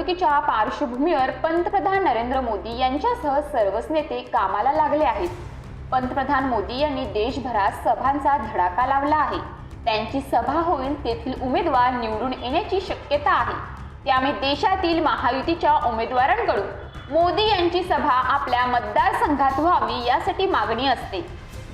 निवडणुकीच्या पार्श्वभूमीवर पंतप्रधान नरेंद्र मोदी यांच्यासह सर्वच नेते कामाला लागले आहेत। पंतप्रधान मोदी यांनी देशभरात सभांचा धडाका लावला आहे। त्यांची सभा होईल तेथील उमेदवार निवडून येण्याची शक्यता आहे। त्यामुळे देशातील महायुतीच्या उमेदवारांकडून मोदी यांची सभा आपल्या मतदारसंघात व्हावी यासाठी मागणी असते।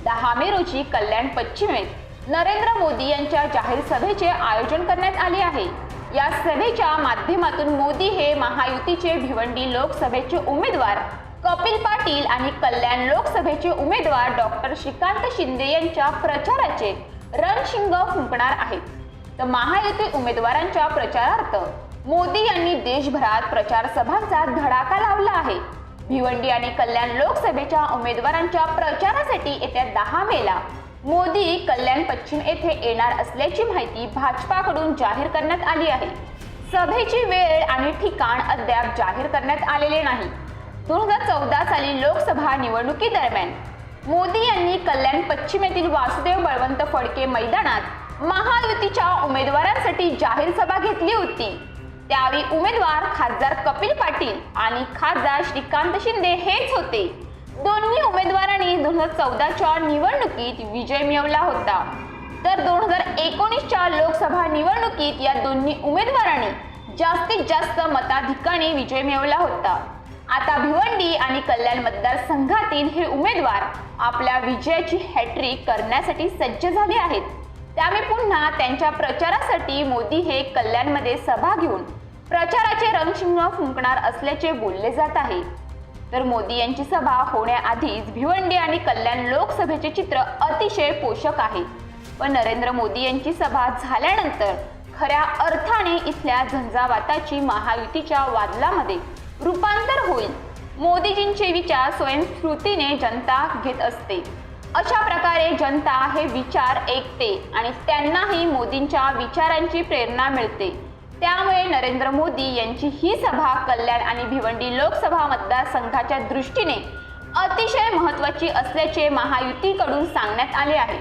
10 मे रोजी कल्याण पश्चिमेत नरेंद्र मोदी यांच्या जाहीर सभेचे आयोजन करण्यात आले आहे। या सभेच्या माध्यमातून मोदी हे महायुतीचे भिवंडी लोकसभेचे उमेदवार कपिल पाटील आणि कल्याण लोकसभेचे उमेदवार डॉक्टर श्रीकांत शिंदे यांच्या प्रचाराचे रणशिंग फुंकणार आहेत। तर महायुती उमेदवारांच्या प्रचारार्थ मोदी यांनी देशभरात प्रचार सभांचा धडाका लावला आहे। भिवंडी आणि कल्याण लोकसभेच्या उमेदवारांच्या प्रचारासाठी येत्या 10 मेला मोदी कल्याण पश्चिम येथे येणार असल्याची माहिती भाजपाकडून जाहीर करण्यात आली आहे। सभेची वेळ आणि ठिकाण अद्याप जाहीर करण्यात आलेले नाही। 2014 साली लोकसभा निवडणुकीदरम्यान मोदी यांनी कल्याण पश्चिम येथील वासुदेव बळवंत फडके मैदानात महायुतीच्या उमेदवारांसाठी जाहीर सभा घेतली होती। त्यावेळी उमेदवार खासदार कपिल पाटील आणि खासदार श्रीकांत शिंदे हेच होते। दोन्ही उमेदवारांनी 2014च्या निवडणुकीत विजय मिळवला होता। तर 2019च्या लोकसभा निवडणुकीत या दोन्ही उमेदवारांनी जास्तीत जास्त मताधिक्याने विजय मिळवला होता। आता भिवंडी आणि कल्याण मतदारसंघातील हे उमेदवार आपल्या विजयाची हॅट्रिक करण्यासाठी सज्ज झाले आहेत। त्यामुळे पुन्हा त्यांच्या प्रचारासाठी मोदी हे कल्याणमध्ये सभा घेऊन प्रचाराचे रणशिंग फुंकणार असल्याचे बोलले जात आहे। तर मोदी यांची सभा होण्याआधीच भिवंडी आणि कल्याण लोकसभेचे चित्र अतिशय पोषक आहे। पण नरेंद्र मोदी यांची सभा झाल्यानंतर खऱ्या अर्थाने इथल्या झंझावाताची महायुतीच्या वादळामध्ये रूपांतर होईल। मोदीजींचे विचार स्वयंस्फूर्तीने जनता घेत असते। अशा प्रकारे जनता हे विचार ऐकते आणि त्यांनाही मोदींच्या विचारांची प्रेरणा मिळते। त्यामुळे नरेंद्र मोदी यांची ही सभा कल्याण आणि भिवंडी लोकसभा मतदारसंघाच्या दृष्टीने अतिशय महत्त्वाची असल्याचे महायुतीकडून सांगण्यात आले आहे।